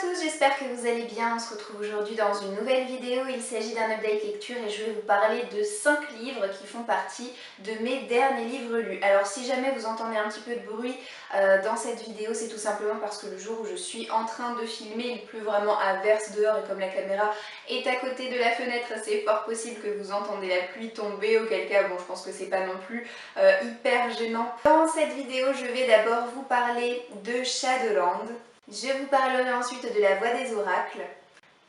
tous, j'espère que vous allez bien. On se retrouve aujourd'hui dans une nouvelle vidéo. Il s'agit d'un update lecture et je vais vous parler de 5 livres qui font partie de mes derniers livres lus. Alors si jamais vous entendez un petit peu de bruit dans cette vidéo, c'est tout simplement parce que le jour où je suis en train de filmer, il pleut vraiment à verse dehors et comme la caméra est à côté de la fenêtre, c'est fort possible que vous entendez la pluie tomber, auquel cas, bon, je pense que c'est pas non plus hyper gênant. Dans cette vidéo, je vais d'abord vous parler de Shadowland. Je vous parlerai ensuite de la voie des oracles,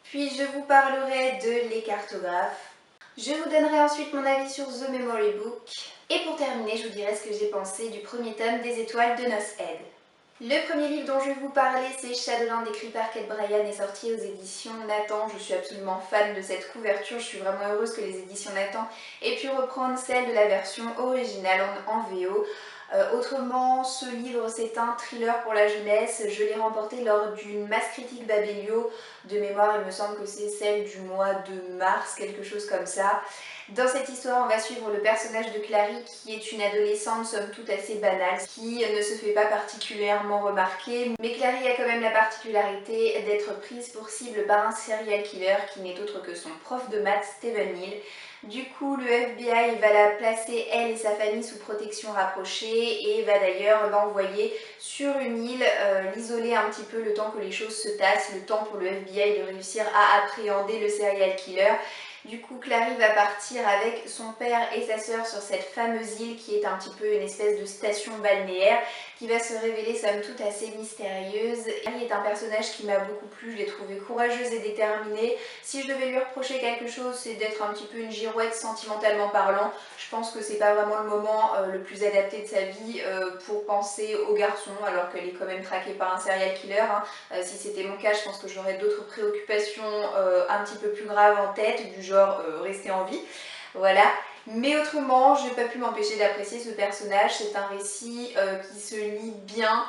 puis je vous parlerai de Les Cartographes. Je vous donnerai ensuite mon avis sur The Memory Book. Et pour terminer, je vous dirai ce que j'ai pensé du premier tome des Étoiles de Noshead. Le premier livre dont je vais vous parler, c'est Shadowland, écrit par Kate Bryan et sorti aux éditions Nathan. Je suis absolument fan de cette couverture, je suis vraiment heureuse que les éditions Nathan aient pu reprendre celle de la version originale en VO. Autrement, ce livre c'est un thriller pour la jeunesse. Je l'ai remporté lors d'une masse critique Babelio. De mémoire, il me semble que c'est celle du mois de mars, quelque chose comme ça. Dans cette histoire, on va suivre le personnage de Clary qui est une adolescente somme toute assez banale, qui ne se fait pas particulièrement remarquer. Mais Clary a quand même la particularité d'être prise pour cible par un serial killer qui n'est autre que son prof de maths, Steven Hill. Du coup, le FBI va la placer, elle et sa famille, sous protection rapprochée et va d'ailleurs l'envoyer sur une île, l'isoler un petit peu le temps que les choses se tassent, le temps pour le FBI de réussir à appréhender le serial killer. Du coup, Clary va partir avec son père et sa sœur sur cette fameuse île qui est un petit peu une espèce de station balnéaire qui va se révéler somme toute assez mystérieuse. Clary est un personnage qui m'a beaucoup plu, je l'ai trouvée courageuse et déterminée. Si je devais lui reprocher quelque chose, c'est d'être un petit peu une girouette sentimentalement parlant. Je pense que c'est pas vraiment le moment le plus adapté de sa vie pour penser au garçon alors qu'elle est quand même traquée par un serial killer. Si c'était mon cas, je pense que j'aurais d'autres préoccupations un petit peu plus graves en tête, du genre rester en vie. Voilà. Mais autrement, je n'ai pas pu m'empêcher d'apprécier ce personnage. C'est un récit qui se lit bien,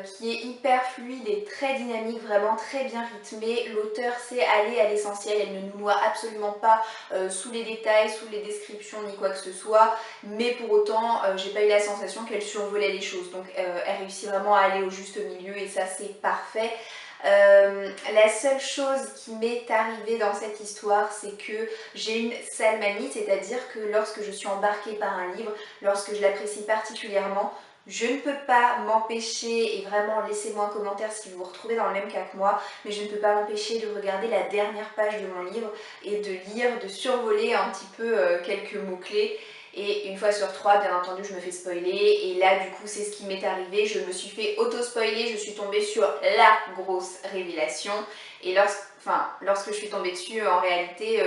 qui est hyper fluide et très dynamique, vraiment très bien rythmé. L'auteur sait aller à l'essentiel, elle ne nous noie absolument pas sous les détails, sous les descriptions ni quoi que ce soit. Mais pour autant, j'ai pas eu la sensation qu'elle survolait les choses. Donc elle réussit vraiment à aller au juste milieu et ça c'est parfait. La seule chose qui m'est arrivée dans cette histoire, c'est que j'ai une sale manie, c'est-à-dire que lorsque je suis embarquée par un livre, lorsque je l'apprécie particulièrement, je ne peux pas m'empêcher, et vraiment laissez-moi un commentaire si vous vous retrouvez dans le même cas que moi, mais je ne peux pas m'empêcher de regarder la dernière page de mon livre et de lire, de survoler un petit peu quelques mots-clés. Et une fois sur 3, bien entendu, je me fais spoiler. Et là, du coup, c'est ce qui m'est arrivé. Je me suis fait auto-spoiler. Je suis tombée sur la grosse révélation. Et lorsque je suis tombée dessus, en réalité,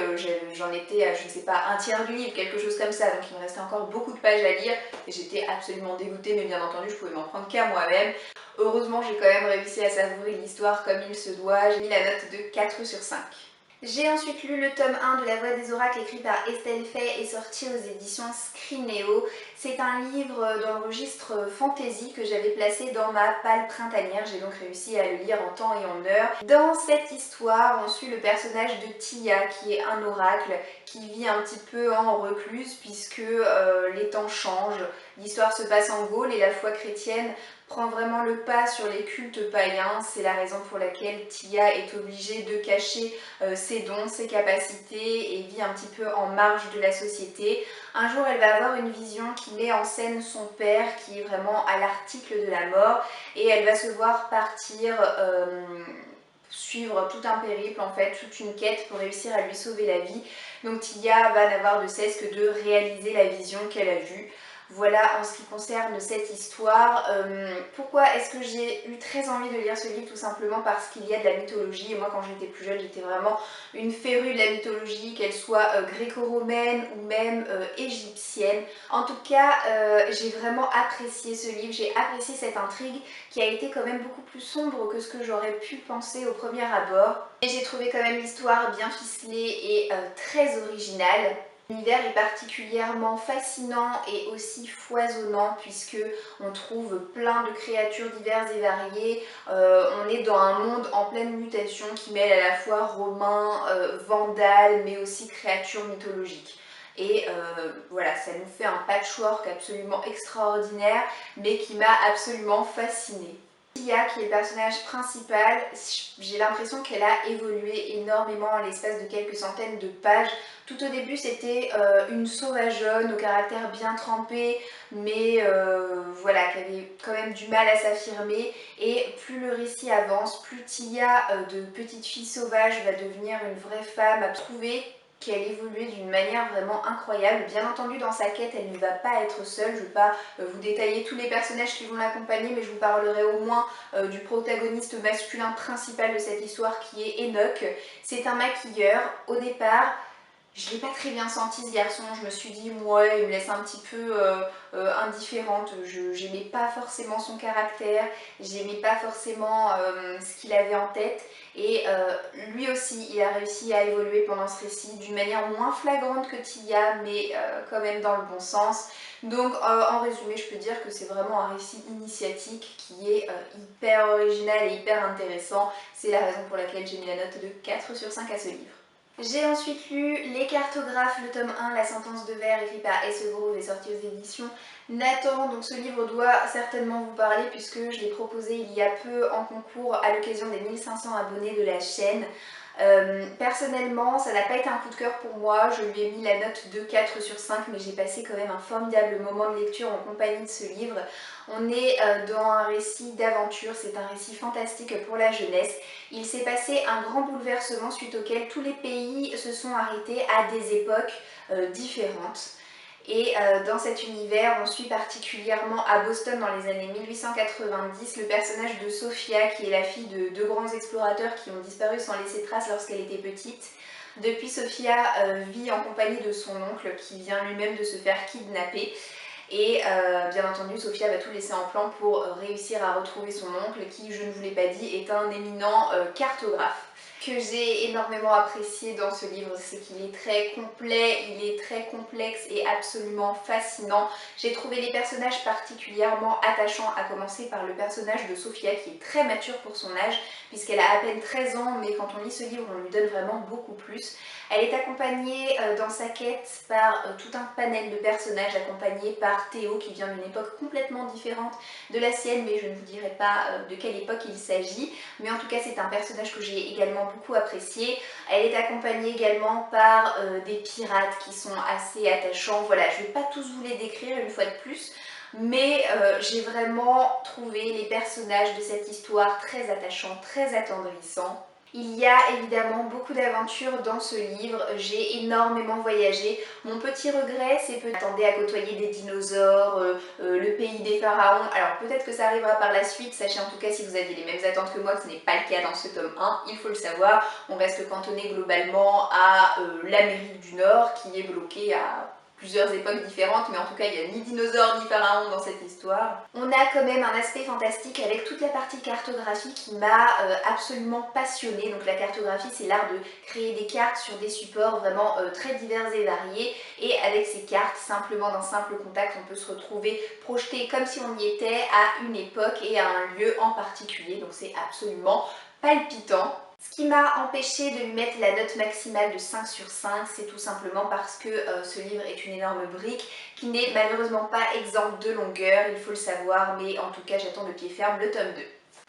j'en étais à, je ne sais pas, un tiers du livre, quelque chose comme ça. Donc il me restait encore beaucoup de pages à lire. Et j'étais absolument dégoûtée, mais bien entendu, je pouvais m'en prendre qu'à moi-même. Heureusement, j'ai quand même réussi à savourer l'histoire comme il se doit. J'ai mis la note de 4 sur 5. J'ai ensuite lu le tome 1 de La Voie des Oracles écrit par Estelle Fay et sorti aux éditions Scrinéo. C'est un livre dans le registre fantasy que j'avais placé dans ma palle printanière. J'ai donc réussi à le lire en temps et en heure. Dans cette histoire, on suit le personnage de Tia qui est un oracle qui vit un petit peu en recluse puisque les temps changent. L'histoire se passe en Gaule et la foi chrétienne prend vraiment le pas sur les cultes païens. C'est la raison pour laquelle Tia est obligée de cacher ses dons, ses capacités et vit un petit peu en marge de la société. Un jour, elle va avoir une vision qui met en scène son père qui est vraiment à l'article de la mort et elle va se voir partir suivre tout un périple en fait, toute une quête pour réussir à lui sauver la vie. Donc Tia va n'avoir de cesse que de réaliser la vision qu'elle a vue. Voilà en ce qui concerne cette histoire. Pourquoi est-ce que j'ai eu très envie de lire ce livre? Tout simplement parce qu'il y a de la mythologie. Et moi quand j'étais plus jeune, j'étais vraiment une férue de la mythologie, qu'elle soit gréco-romaine ou même égyptienne. En tout cas, j'ai vraiment apprécié ce livre, j'ai apprécié cette intrigue qui a été quand même beaucoup plus sombre que ce que j'aurais pu penser au premier abord. Et j'ai trouvé quand même l'histoire bien ficelée et très originale. L'univers est particulièrement fascinant et aussi foisonnant puisque on trouve plein de créatures diverses et variées. On est dans un monde en pleine mutation qui mêle à la fois romains, vandales mais aussi créatures mythologiques. Et voilà, ça nous fait un patchwork absolument extraordinaire mais qui m'a absolument fascinée. Tia, qui est le personnage principal, j'ai l'impression qu'elle a évolué énormément en l'espace de quelques centaines de pages. Tout au début c'était une sauvageonne au caractère bien trempé, mais voilà, qui avait quand même du mal à s'affirmer. Et plus le récit avance, plus Tia de petite fille sauvage va devenir une vraie femme à trouver qu'elle évolue d'une manière vraiment incroyable. Bien entendu, dans sa quête, elle ne va pas être seule. Je ne vais pas vous détailler tous les personnages qui vont l'accompagner, mais je vous parlerai au moins du protagoniste masculin principal de cette histoire qui est Enoch. C'est un maquilleur. Au départ, je l'ai pas très bien senti ce garçon, je me suis dit moi il me laisse un petit peu indifférente, je n'aimais pas forcément son caractère, j'aimais pas forcément ce qu'il avait en tête et lui aussi il a réussi à évoluer pendant ce récit d'une manière moins flagrante que Tia mais quand même dans le bon sens. Donc en résumé je peux dire que c'est vraiment un récit initiatique qui est hyper original et hyper intéressant, c'est la raison pour laquelle j'ai mis la note de 4 sur 5 à ce livre. J'ai ensuite lu Les Cartographes, le tome 1, La Sentence de Verre, écrit par S. Grove et sorti aux éditions Nathan. Donc ce livre doit certainement vous parler puisque je l'ai proposé il y a peu en concours à l'occasion des 1500 abonnés de la chaîne. Personnellement, ça n'a pas été un coup de cœur pour moi, je lui ai mis la note de 4 sur 5, mais j'ai passé quand même un formidable moment de lecture en compagnie de ce livre. On est dans un récit d'aventure, c'est un récit fantastique pour la jeunesse. Il s'est passé un grand bouleversement suite auquel tous les pays se sont arrêtés à des époques différentes. Et dans cet univers, on suit particulièrement à Boston dans les années 1890 le personnage de Sophia, qui est la fille de deux grands explorateurs qui ont disparu sans laisser trace lorsqu'elle était petite. Depuis, Sophia vit en compagnie de son oncle qui vient lui-même de se faire kidnapper. Et bien entendu, Sophia va tout laisser en plan pour réussir à retrouver son oncle qui, je ne vous l'ai pas dit, est un éminent cartographe. Ce que j'ai énormément apprécié dans ce livre, c'est qu'il est très complet, il est très complexe et absolument fascinant. J'ai trouvé les personnages particulièrement attachants, à commencer par le personnage de Sophia qui est très mature pour son âge, puisqu'elle a à peine 13 ans, mais quand on lit ce livre, on lui donne vraiment beaucoup plus. Elle est accompagnée dans sa quête par tout un panel de personnages, accompagnés par Théo qui vient d'une époque complètement différente de la sienne, mais je ne vous dirai pas de quelle époque il s'agit. Mais en tout cas, c'est un personnage que j'ai également beaucoup apprécié. Elle est accompagnée également par des pirates qui sont assez attachants. Voilà, je ne vais pas tous vous les décrire une fois de plus, mais j'ai vraiment trouvé les personnages de cette histoire très attachants, très attendrissants. Il y a évidemment beaucoup d'aventures dans ce livre, j'ai énormément voyagé. Mon petit regret, c'est que j'attendais à côtoyer des dinosaures, le pays des pharaons. Alors peut-être que ça arrivera par la suite, sachez en tout cas si vous aviez les mêmes attentes que moi que ce n'est pas le cas dans ce tome 1, il faut le savoir. On reste cantonné globalement à l'Amérique du Nord qui est bloquée à plusieurs époques différentes, mais en tout cas il n'y a ni dinosaures ni pharaons dans cette histoire. On a quand même un aspect fantastique avec toute la partie cartographie qui m'a absolument passionnée. Donc la cartographie, c'est l'art de créer des cartes sur des supports vraiment très divers et variés, et avec ces cartes, simplement d'un simple contact, on peut se retrouver projeté comme si on y était à une époque et à un lieu en particulier. Donc c'est absolument palpitant. Ce qui m'a empêché de lui mettre la note maximale de 5 sur 5, c'est tout simplement parce que ce livre est une énorme brique qui n'est malheureusement pas exempte de longueur, il faut le savoir, mais en tout cas j'attends de pied ferme le tome 2.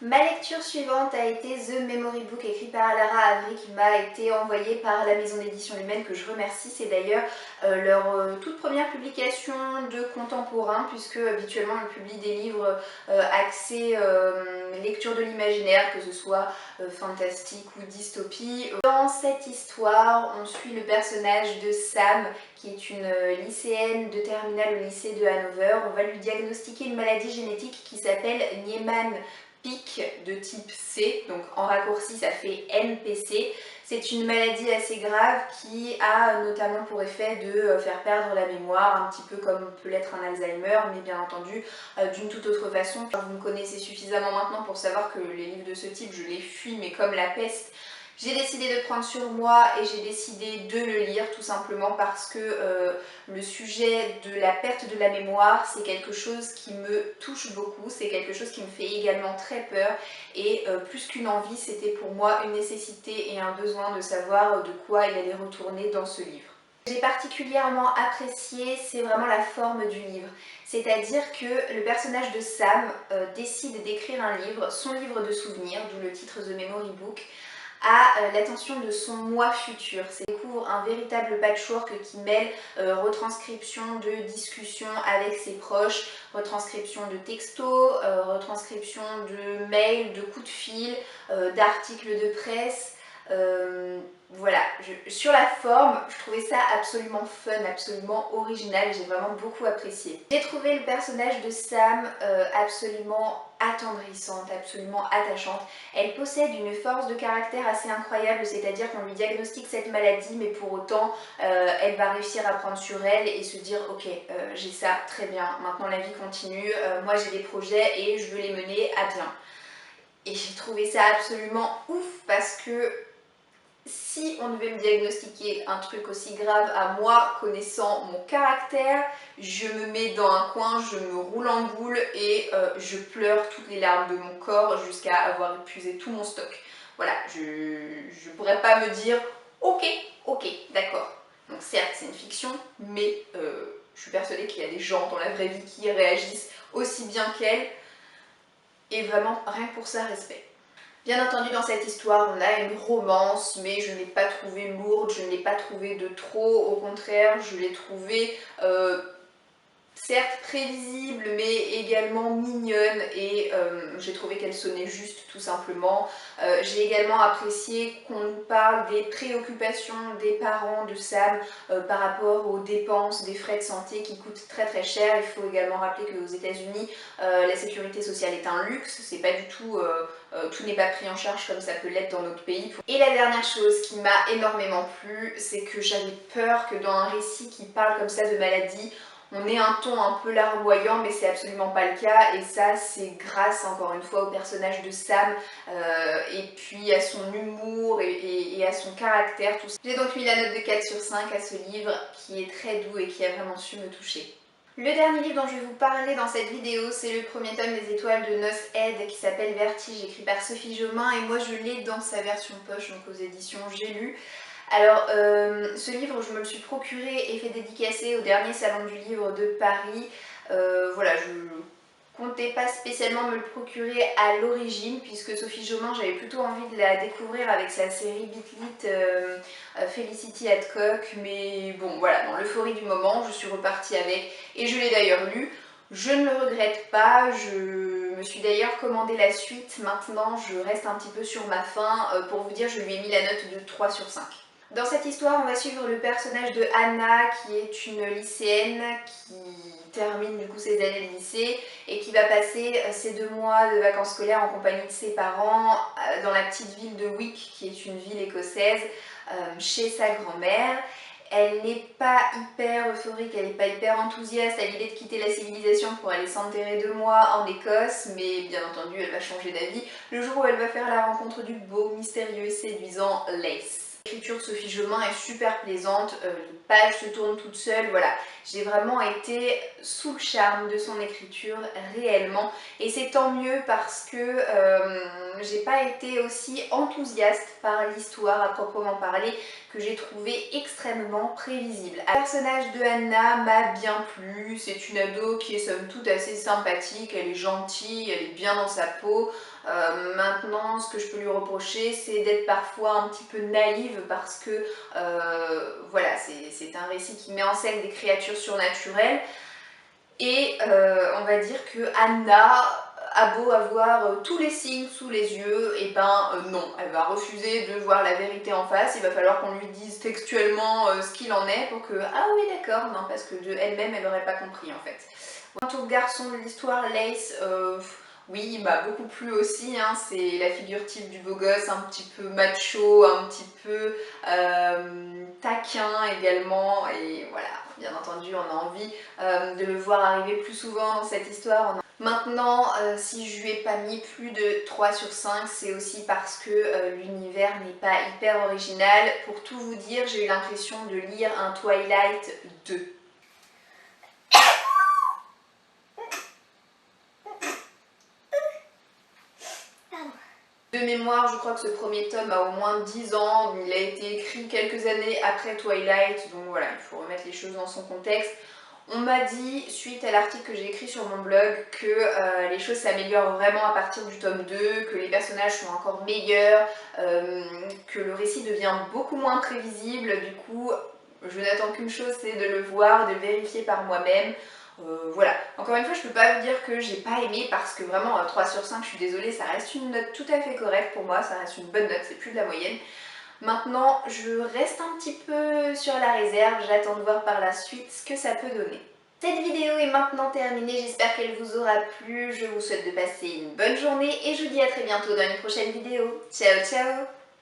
Ma lecture suivante a été The Memory Book, écrit par Lara Avry, qui m'a été envoyée par la maison d'édition humaine, que je remercie. C'est d'ailleurs leur toute première publication de contemporain, puisque habituellement ils publient des livres axés lecture de l'imaginaire, que ce soit fantastique ou dystopie. Dans cette histoire, on suit le personnage de Sam, qui est une lycéenne de terminale au lycée de Hanover. On va lui diagnostiquer une maladie génétique qui s'appelle Niemann-Pick de type C, donc en raccourci ça fait NPC. C'est une maladie assez grave qui a notamment pour effet de faire perdre la mémoire, un petit peu comme peut l'être un Alzheimer, mais bien entendu d'une toute autre façon. Vous me connaissez suffisamment maintenant pour savoir que les livres de ce type, je les fuis, mais comme la peste. J'ai décidé de prendre sur moi et j'ai décidé de le lire tout simplement parce que le sujet de la perte de la mémoire, c'est quelque chose qui me touche beaucoup, c'est quelque chose qui me fait également très peur, et plus qu'une envie, c'était pour moi une nécessité et un besoin de savoir de quoi il allait retourner dans ce livre. J'ai particulièrement apprécié, c'est vraiment la forme du livre. C'est-à-dire que le personnage de Sam décide d'écrire un livre, son livre de souvenirs, d'où le titre The Memory Book, à l'attention de son moi futur. C'est découvre un véritable patchwork qui mêle retranscription de discussions avec ses proches, retranscription de textos, retranscription de mails, de coups de fil, d'articles de presse. Voilà, sur la forme, je trouvais ça absolument fun, absolument original, j'ai vraiment beaucoup apprécié. J'ai trouvé le personnage de Sam absolument attendrissante, absolument attachante. Elle possède une force de caractère assez incroyable, c'est-à-dire qu'on lui diagnostique cette maladie, mais pour autant, elle va réussir à prendre sur elle et se dire ok, j'ai ça, très bien, maintenant la vie continue, moi j'ai des projets et je veux les mener à bien. Et j'ai trouvé ça absolument ouf parce que si on devait me diagnostiquer un truc aussi grave à moi, connaissant mon caractère, je me mets dans un coin, je me roule en boule et je pleure toutes les larmes de mon corps jusqu'à avoir épuisé tout mon stock. Voilà, je ne pourrais pas me dire ok, d'accord. Donc certes c'est une fiction, mais je suis persuadée qu'il y a des gens dans la vraie vie qui réagissent aussi bien qu'elle. Et vraiment, rien que pour ça, respect. Bien entendu, dans cette histoire, on a une romance, mais je ne l'ai pas trouvée lourde, je ne l'ai pas trouvée de trop, au contraire, je l'ai trouvée certes prévisible, mais également mignonne, et j'ai trouvé qu'elle sonnait juste, tout simplement. J'ai également apprécié qu'on nous parle des préoccupations des parents de Sam par rapport aux dépenses, des frais de santé qui coûtent très très cher. Il faut également rappeler qu'aux États-Unis, la sécurité sociale est un luxe, c'est pas du tout... tout n'est pas pris en charge comme ça peut l'être dans notre pays. Et la dernière chose qui m'a énormément plu, c'est que j'avais peur que dans un récit qui parle comme ça de maladie, on ait un ton un peu larmoyant, mais c'est absolument pas le cas, et ça c'est grâce encore une fois au personnage de Sam et puis à son humour et à son caractère, tout ça. J'ai donc mis la note de 4 sur 5 à ce livre qui est très doux et qui a vraiment su me toucher. Le dernier livre dont je vais vous parler dans cette vidéo, c'est le premier tome des Étoiles de Nos Aide qui s'appelle Vertige, écrit par Sophie Jomain, et moi je l'ai dans sa version poche, donc aux éditions J'ai lu. Alors, ce livre, je me le suis procuré et fait dédicacer au dernier salon du livre de Paris. Voilà, je comptais pas spécialement me le procurer à l'origine, puisque Sophie Jomain, j'avais plutôt envie de la découvrir avec sa série Beat Felicity Hadcock, mais bon, voilà, dans l'euphorie du moment, je suis repartie avec, et je l'ai d'ailleurs lu. Je ne le regrette pas, je me suis d'ailleurs commandé la suite, maintenant je reste un petit peu sur ma faim. Pour vous dire, je lui ai mis la note de 3 sur 5. Dans cette histoire, on va suivre le personnage de Anna, qui est une lycéenne qui termine du coup ses années de lycée et qui va passer ses 2 mois de vacances scolaires en compagnie de ses parents dans la petite ville de Wick, qui est une ville écossaise, chez sa grand-mère. Elle n'est pas hyper euphorique, elle n'est pas hyper enthousiaste à l'idée de quitter la civilisation pour aller s'enterrer 2 mois en Écosse, mais bien entendu elle va changer d'avis le jour où elle va faire la rencontre du beau, mystérieux et séduisant Lace. L'écriture de Sophie Jomain est super plaisante, les pages se tournent toutes seules, voilà. J'ai vraiment été sous le charme de son écriture, réellement. Et c'est tant mieux parce que j'ai pas été aussi enthousiaste par l'histoire à proprement parler, que j'ai trouvé extrêmement prévisible. Le personnage de Anna m'a bien plu, c'est une ado qui est somme toute assez sympathique, elle est gentille, elle est bien dans sa peau. Maintenant, ce que je peux lui reprocher, c'est d'être parfois un petit peu naïve parce que voilà, c'est un récit qui met en scène des créatures surnaturelles, et on va dire que Anna a beau avoir tous les signes sous les yeux, et ben non, elle va refuser de voir la vérité en face. Il va falloir qu'on lui dise textuellement ce qu'il en est pour que, ah oui d'accord, non, parce que de elle-même elle n'aurait pas compris en fait. Quant au garçon de l'histoire, Lace, oui, il m'a beaucoup plu aussi, hein. C'est la figure type du beau gosse, un petit peu macho, un petit peu taquin également, et voilà, bien entendu on a envie de le voir arriver plus souvent dans cette histoire. Maintenant, si je lui ai pas mis plus de 3 sur 5, c'est aussi parce que l'univers n'est pas hyper original. Pour tout vous dire, j'ai eu l'impression de lire un Twilight 2. De mémoire, je crois que ce premier tome a au moins 10 ans, il a été écrit quelques années après Twilight, donc voilà, il faut remettre les choses dans son contexte. On m'a dit, suite à l'article que j'ai écrit sur mon blog, que les choses s'améliorent vraiment à partir du tome 2, que les personnages sont encore meilleurs, que le récit devient beaucoup moins prévisible, du coup je n'attends qu'une chose, c'est de le voir, de le vérifier par moi-même. Voilà, encore une fois je peux pas vous dire que j'ai pas aimé parce que vraiment 3 sur 5, je suis désolée, ça reste une note tout à fait correcte pour moi, ça reste une bonne note, c'est plus de la moyenne. Maintenant, je reste un petit peu sur la réserve, j'attends de voir par la suite ce que ça peut donner. Cette vidéo est maintenant terminée, j'espère qu'elle vous aura plu, je vous souhaite de passer une bonne journée et je vous dis à très bientôt dans une prochaine vidéo. Ciao ciao!